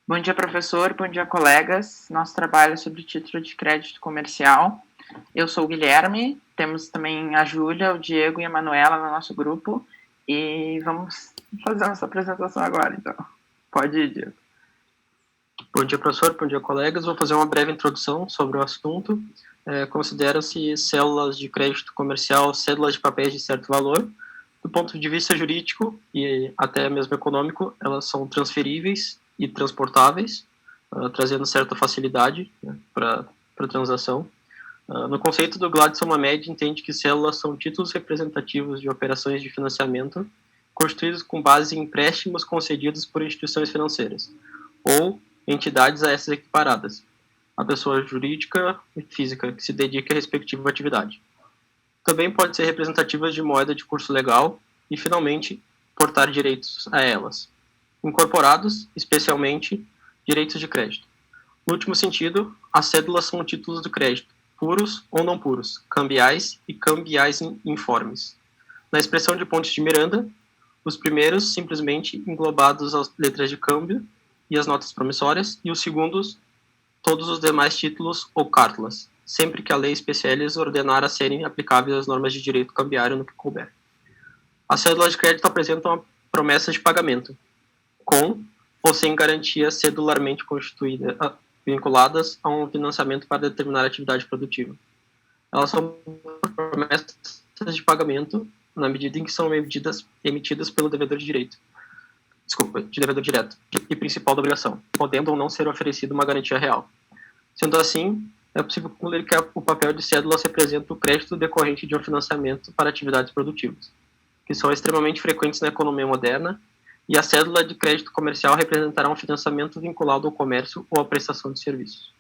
Bom dia, professor. Bom dia, colegas. Nosso trabalho é sobre título de crédito comercial. Eu sou o Guilherme, temos também a Júlia, o Diego e a Manuela no nosso grupo. E vamos fazer a nossa apresentação agora, então. Pode ir, Diego. Bom dia, professor. Bom dia, colegas. Vou fazer uma breve introdução sobre o assunto. Consideram-se células de crédito comercial cédulas de papéis de certo valor. Do ponto de vista jurídico e até mesmo econômico, elas são transferíveis e transportáveis, trazendo certa facilidade, né, para a transação. No conceito do Gladson Mamed, entende que células são títulos representativos de operações de financiamento constituídos com base em empréstimos concedidos por instituições financeiras ou entidades a essas equiparadas, a pessoa jurídica e física que se dedique à respectiva atividade. Também pode ser representativas de moeda de curso legal e, finalmente, portar direitos a elas, incorporados, especialmente, direitos de crédito. No último sentido, as cédulas são títulos de crédito, puros ou não puros, cambiais e cambiais informes. Na expressão de Pontes de Miranda, os primeiros simplesmente englobados às letras de câmbio e as notas promissórias, e os segundos, todos os demais títulos ou cártulas, sempre que a lei especialis ordenar a serem aplicáveis as normas de direito cambiário no que couber. As cédulas de crédito apresentam a promessa de pagamento, com ou sem garantias cedularmente constituídas, vinculadas a um financiamento para determinada atividade produtiva. Elas são promessas de pagamento na medida em que são emitidas pelo devedor de direito. De devedor direto e principal da obrigação, podendo ou não ser oferecida uma garantia real. Sendo assim, é possível concluir que o papel de cédulas representa o crédito decorrente de um financiamento para atividades produtivas, que são extremamente frequentes na economia moderna, e a cédula de crédito comercial representará um financiamento vinculado ao comércio ou à prestação de serviços.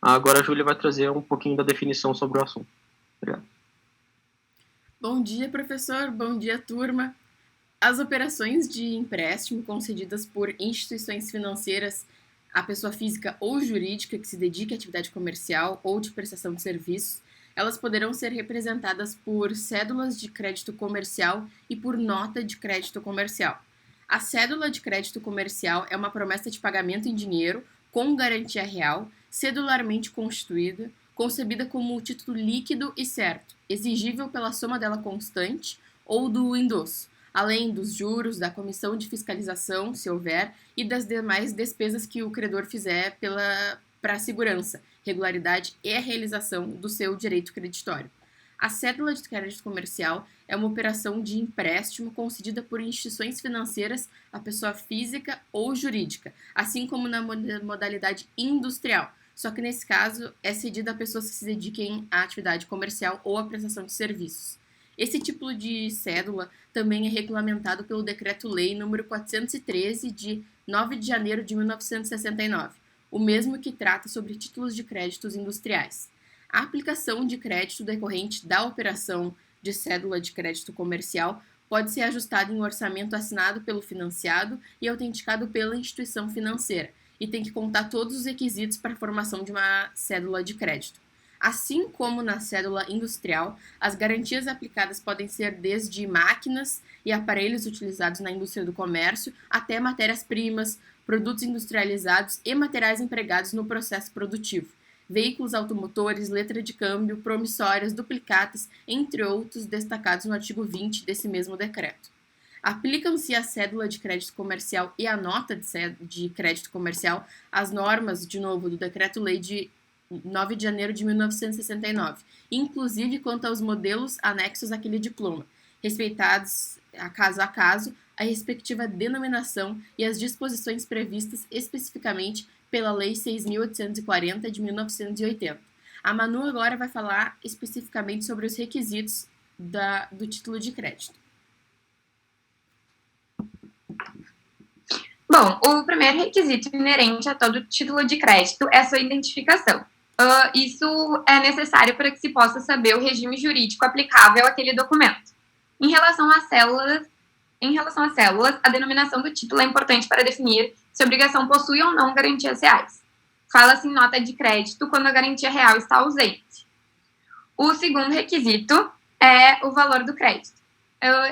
Agora a Júlia vai trazer um pouquinho da definição sobre o assunto. Obrigado. Bom dia, professor. Bom dia, turma. As operações de empréstimo concedidas por instituições financeiras à pessoa física ou jurídica que se dedique à atividade comercial ou de prestação de serviços, elas poderão ser representadas por cédulas de crédito comercial e por nota de crédito comercial. A cédula de crédito comercial é uma promessa de pagamento em dinheiro com garantia real, cedularmente constituída, concebida como título líquido e certo, exigível pela soma dela constante ou do endosso, além dos juros, da comissão de fiscalização, se houver, e das demais despesas que o credor fizer para a segurança, regularidade e a realização do seu direito creditório. A cédula de crédito comercial é uma operação de empréstimo concedida por instituições financeiras à pessoa física ou jurídica, assim como na modalidade industrial, só que nesse caso é cedida a pessoas que se dediquem à atividade comercial ou à prestação de serviços. Esse tipo de cédula também é regulamentado pelo Decreto-Lei nº 413, de 9 de janeiro de 1969, o mesmo que trata sobre títulos de créditos industriais. A aplicação de crédito decorrente da operação de cédula de crédito comercial pode ser ajustada em um orçamento assinado pelo financiado e autenticado pela instituição financeira, e tem que contar todos os requisitos para a formação de uma cédula de crédito. Assim como na cédula industrial, as garantias aplicadas podem ser desde máquinas e aparelhos utilizados na indústria do comércio até matérias-primas, produtos industrializados e materiais empregados no processo produtivo, veículos automotores, letra de câmbio, promissórias, duplicatas, entre outros destacados no artigo 20 desse mesmo decreto. Aplicam-se a cédula de crédito comercial e a nota de crédito comercial as normas, de novo, do Decreto-Lei de 9 de janeiro de 1969, inclusive quanto aos modelos anexos àquele diploma, respeitados a caso, a respectiva denominação e as disposições previstas especificamente pela Lei 6.840 de 1980. A Manu agora vai falar especificamente sobre os requisitos do título de crédito. Bom, o primeiro requisito inerente a todo título de crédito é a sua identificação. Isso é necessário para que se possa saber o regime jurídico aplicável àquele documento. Em relação às células, a denominação do título é importante para definir se a obrigação possui ou não garantias reais. Fala-se em nota de crédito quando a garantia real está ausente. O segundo requisito é o valor do crédito.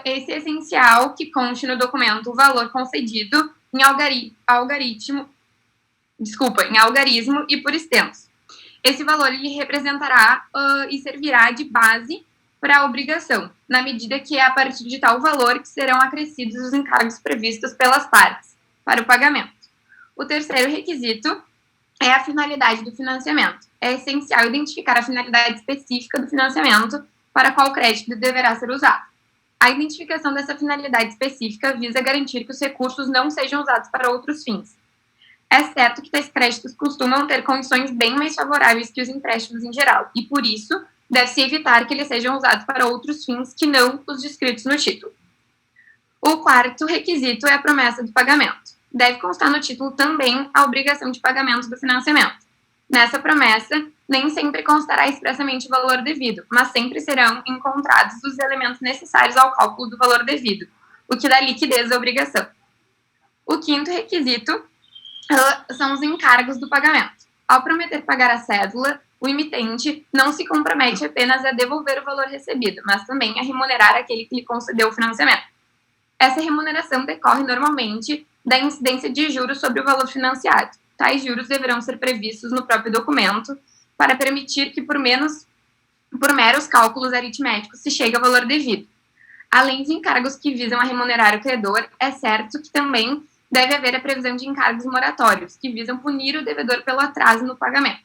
Esse é essencial que conste no documento o valor concedido em algarismo em algarismo e por extenso. Esse valor ele representará e servirá de base para a obrigação, na medida que é a partir de tal valor que serão acrescidos os encargos previstos pelas partes para o pagamento. O terceiro requisito é a finalidade do financiamento. É essencial identificar a finalidade específica do financiamento para qual o crédito deverá ser usado. A identificação dessa finalidade específica visa garantir que os recursos não sejam usados para outros fins. É certo que tais créditos costumam ter condições bem mais favoráveis que os empréstimos em geral, e por isso deve-se evitar que eles sejam usados para outros fins que não os descritos no título. O quarto requisito é a promessa do pagamento. Deve constar no título também a obrigação de pagamento do financiamento. Nessa promessa, nem sempre constará expressamente o valor devido, mas sempre serão encontrados os elementos necessários ao cálculo do valor devido, o que dá liquidez à obrigação. O quinto requisito são os encargos do pagamento. Ao prometer pagar a cédula, o emitente não se compromete apenas a devolver o valor recebido, mas também a remunerar aquele que lhe concedeu o financiamento. Essa remuneração decorre normalmente da incidência de juros sobre o valor financiado. Tais juros deverão ser previstos no próprio documento para permitir que, por meros cálculos aritméticos, se chegue ao valor devido. Além de encargos que visam a remunerar o credor, é certo que também deve haver a previsão de encargos moratórios, que visam punir o devedor pelo atraso no pagamento.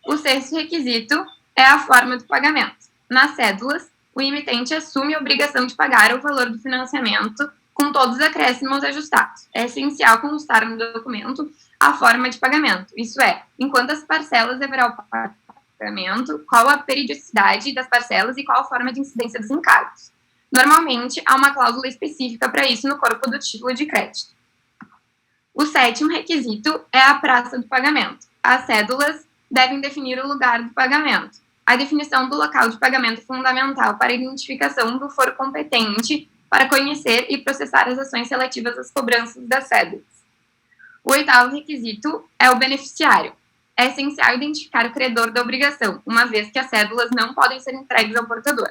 O sexto requisito é a forma do pagamento. Nas cédulas, o emitente assume a obrigação de pagar o valor do financiamento com todos os acréscimos ajustados. É essencial constar no documento a forma de pagamento, isso é, em quantas parcelas deverá o pagamento, qual a periodicidade das parcelas e qual a forma de incidência dos encargos. Normalmente, há uma cláusula específica para isso no corpo do título de crédito. O sétimo requisito é a praça do pagamento. As cédulas devem definir o lugar do pagamento. A definição do local de pagamento é fundamental para a identificação do foro competente para conhecer e processar as ações relativas às cobranças das cédulas. O oitavo requisito é o beneficiário. É essencial identificar o credor da obrigação, uma vez que as cédulas não podem ser entregues ao portador.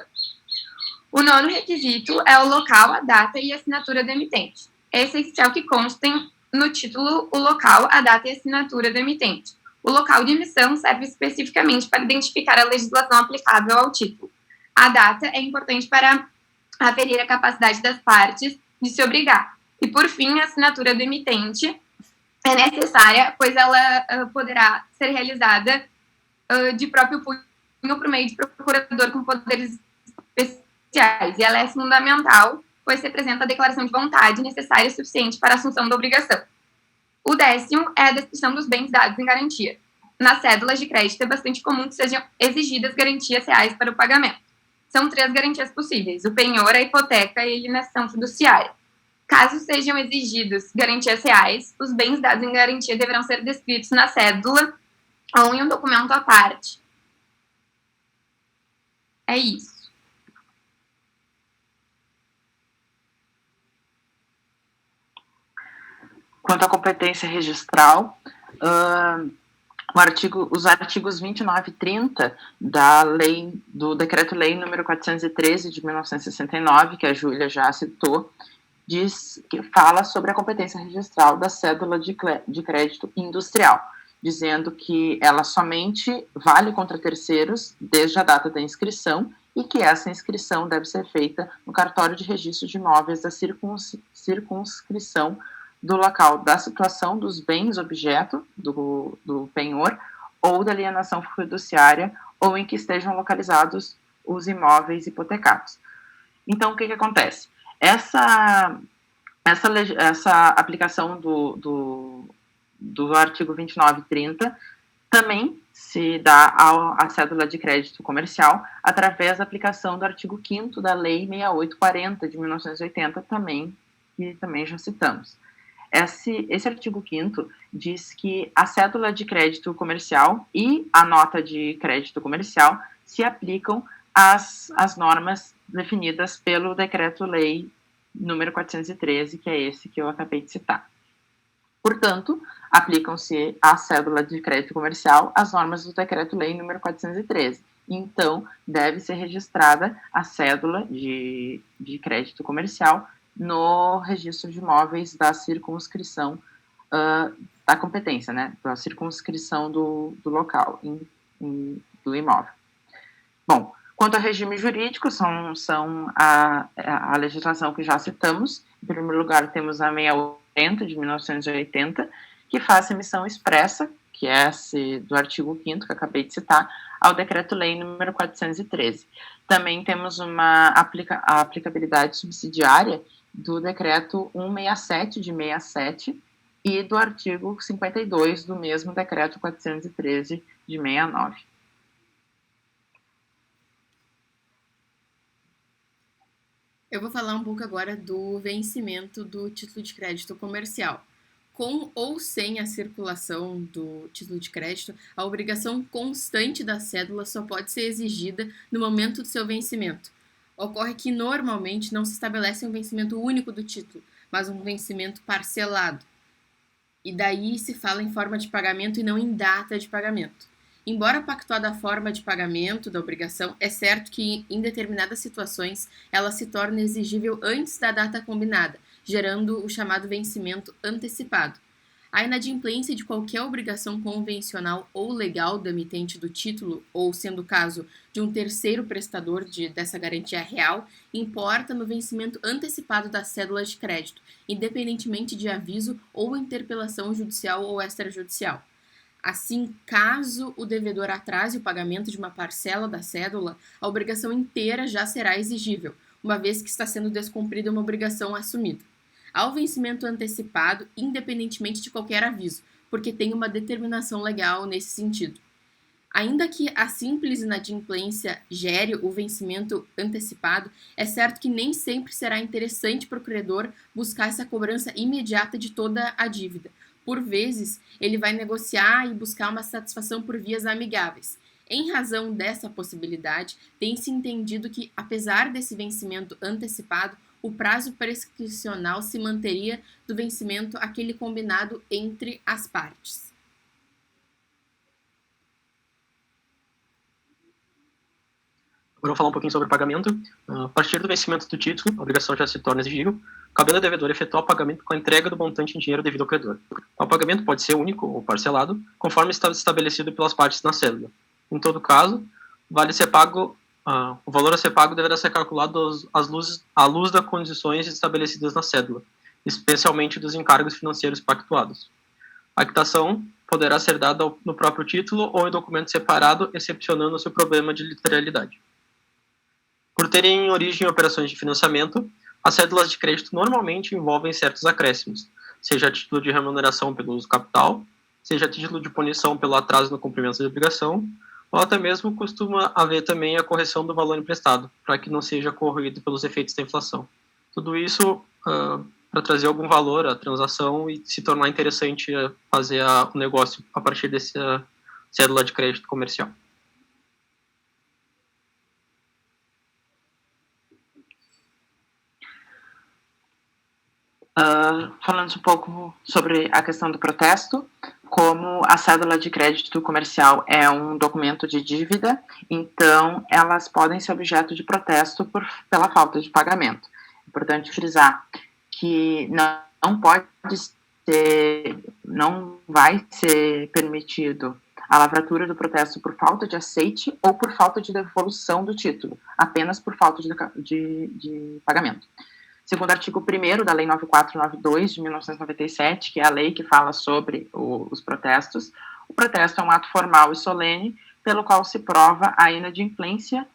O nono requisito é o local, a data e a assinatura do emitente. É essencial que constem no título o local, a data e a assinatura do emitente. O local de emissão serve especificamente para identificar a legislação aplicável ao título. A data é importante para aferir a capacidade das partes de se obrigar. E, por fim, a assinatura do emitente é necessária, pois ela poderá ser realizada de próprio punho por meio de procurador com poderes especiais. E ela é fundamental, pois representa a declaração de vontade necessária e suficiente para a assunção da obrigação. O décimo é a descrição dos bens dados em garantia. Nas cédulas de crédito é bastante comum que sejam exigidas garantias reais para o pagamento. São 3 garantias possíveis: o penhor, a hipoteca e a alienação fiduciária. Caso sejam exigidos garantias reais, os bens dados em garantia deverão ser descritos na cédula ou em um documento à parte. É isso. Quanto à competência registral, os artigos 29 e 30 do Decreto-Lei número 413 de 1969, que a Júlia já citou, que fala sobre a competência registral da cédula de crédito industrial, dizendo que ela somente vale contra terceiros desde a data da inscrição e que essa inscrição deve ser feita no cartório de registro de imóveis da circunscrição do local da situação dos bens objeto do penhor ou da alienação fiduciária ou em que estejam localizados os imóveis hipotecados. Então, o que acontece? Essa aplicação do artigo 29 e 30 também se dá à cédula de crédito comercial através da aplicação do artigo 5º da Lei 6840 de 1980, que também já citamos. Esse artigo 5º diz que a cédula de crédito comercial e a nota de crédito comercial se aplicam às normas definidas pelo Decreto-Lei número 413, que é esse que eu acabei de citar. Portanto, aplicam-se à cédula de crédito comercial as normas do Decreto-Lei número 413. Então, deve ser registrada a cédula de crédito comercial no registro de imóveis da circunscrição da competência, né, da circunscrição do local, do imóvel. Bom, quanto ao regime jurídico, são a legislação que já citamos. Em primeiro lugar, temos a 680 de 1980, que faz emissão expressa, que é esse do artigo 5º, que acabei de citar, ao Decreto-Lei número 413. Também temos a aplicabilidade subsidiária do Decreto 167 de 67 e do artigo 52 do mesmo Decreto 413 de 69. Eu vou falar um pouco agora do vencimento do título de crédito comercial. Com ou sem a circulação do título de crédito, a obrigação constante da cédula só pode ser exigida no momento do seu vencimento. Ocorre que normalmente não se estabelece um vencimento único do título, mas um vencimento parcelado. E daí se fala em forma de pagamento e não em data de pagamento. Embora pactuada a forma de pagamento da obrigação, é certo que, em determinadas situações, ela se torna exigível antes da data combinada, gerando o chamado vencimento antecipado. A inadimplência de qualquer obrigação convencional ou legal do emitente do título, ou sendo o caso de um terceiro prestador dessa garantia real, importa no vencimento antecipado da cédula de crédito, independentemente de aviso ou interpelação judicial ou extrajudicial. Assim, caso o devedor atrase o pagamento de uma parcela da cédula, a obrigação inteira já será exigível, uma vez que está sendo descumprida uma obrigação assumida. Há o vencimento antecipado, independentemente de qualquer aviso, porque tem uma determinação legal nesse sentido. Ainda que a simples inadimplência gere o vencimento antecipado, é certo que nem sempre será interessante para o credor buscar essa cobrança imediata de toda a dívida. Por vezes, ele vai negociar e buscar uma satisfação por vias amigáveis. Em razão dessa possibilidade, tem-se entendido que, apesar desse vencimento antecipado, o prazo prescricional se manteria do vencimento aquele combinado entre as partes. Agora eu vou falar um pouquinho sobre o pagamento. A partir do vencimento do título, a obrigação já se torna exigível, cabendo ao devedor efetuar o pagamento com a entrega do montante em dinheiro devido ao credor. O pagamento pode ser único ou parcelado, conforme está estabelecido pelas partes na cédula. Em todo caso, o valor a ser pago deverá ser calculado à luz das condições estabelecidas na cédula, especialmente dos encargos financeiros pactuados. A quitação poderá ser dada no próprio título ou em documento separado, excepcionando o seu problema de literalidade. Por terem origem em operações de financiamento, as cédulas de crédito normalmente envolvem certos acréscimos, seja a título de remuneração pelo uso capital, seja a título de punição pelo atraso no cumprimento da obrigação, ou até mesmo costuma haver também a correção do valor emprestado, para que não seja corroído pelos efeitos da inflação. Tudo isso para trazer algum valor à transação e se tornar interessante fazer o negócio a partir dessa cédula de crédito comercial. Falando um pouco sobre a questão do protesto, como a cédula de crédito comercial é um documento de dívida, então elas podem ser objeto de protesto pela falta de pagamento. É importante frisar que não vai ser permitido a lavratura do protesto por falta de aceite ou por falta de devolução do título, apenas por falta de pagamento. Segundo o artigo 1º da Lei 9492, de 1997, que é a lei que fala sobre os protestos, o protesto é um ato formal e solene pelo qual se prova a inadimplência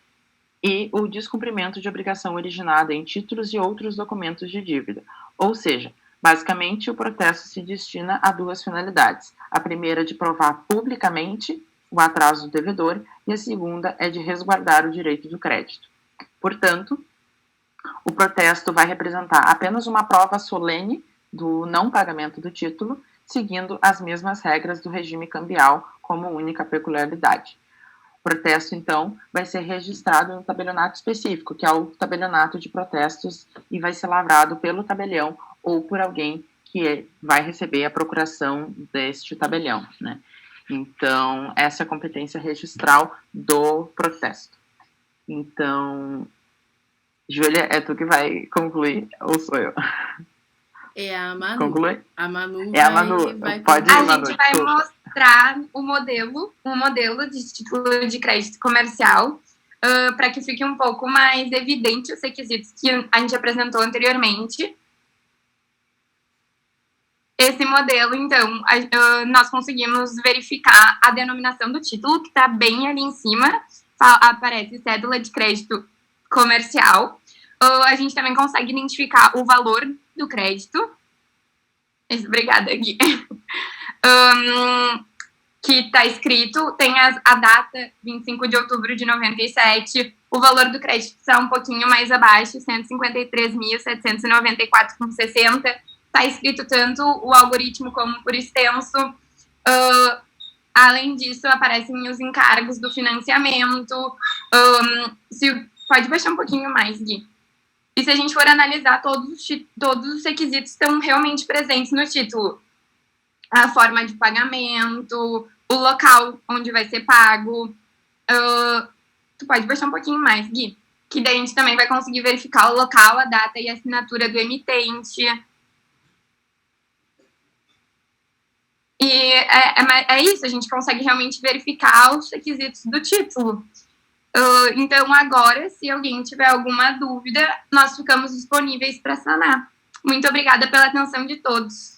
e o descumprimento de obrigação originada em títulos e outros documentos de dívida. Ou seja, basicamente, o protesto se destina a duas finalidades. A primeira é de provar publicamente o atraso do devedor e a segunda é de resguardar o direito do crédito. Portanto, o protesto vai representar apenas uma prova solene do não pagamento do título, seguindo as mesmas regras do regime cambial como única peculiaridade. O protesto, então, vai ser registrado no tabelionato específico, que é o tabelionato de protestos, e vai ser lavrado pelo tabelião ou por alguém que vai receber a procuração deste tabelião, né? Então, essa é a competência registral do protesto. Então, Júlia, é tu que vai concluir ou sou eu? É a Manu. Conclui? A Manu É a Manu. vai Pode ir, A Manu. gente vai desculpa. mostrar um modelo de título de crédito comercial, para que fique um pouco mais evidente os requisitos que a gente apresentou anteriormente. Esse modelo, então, nós conseguimos verificar a denominação do título, que está bem ali em cima, aparece cédula de crédito comercial. A gente também consegue identificar o valor do crédito. Obrigada, Gui. Que está escrito, tem a data 25 de outubro de 97, o valor do crédito está um pouquinho mais abaixo, 153.794,60. Está escrito tanto o algoritmo como por extenso. Além disso, aparecem os encargos do financiamento. Pode baixar um pouquinho mais, Gui. E se a gente for analisar, todos os requisitos estão realmente presentes no título. A forma de pagamento, o local onde vai ser pago. Tu pode baixar um pouquinho mais, Gui. Que daí a gente também vai conseguir verificar o local, a data e a assinatura do emitente. E é isso, a gente consegue realmente verificar os requisitos do título. Então, agora, se alguém tiver alguma dúvida, nós ficamos disponíveis para sanar. Muito obrigada pela atenção de todos.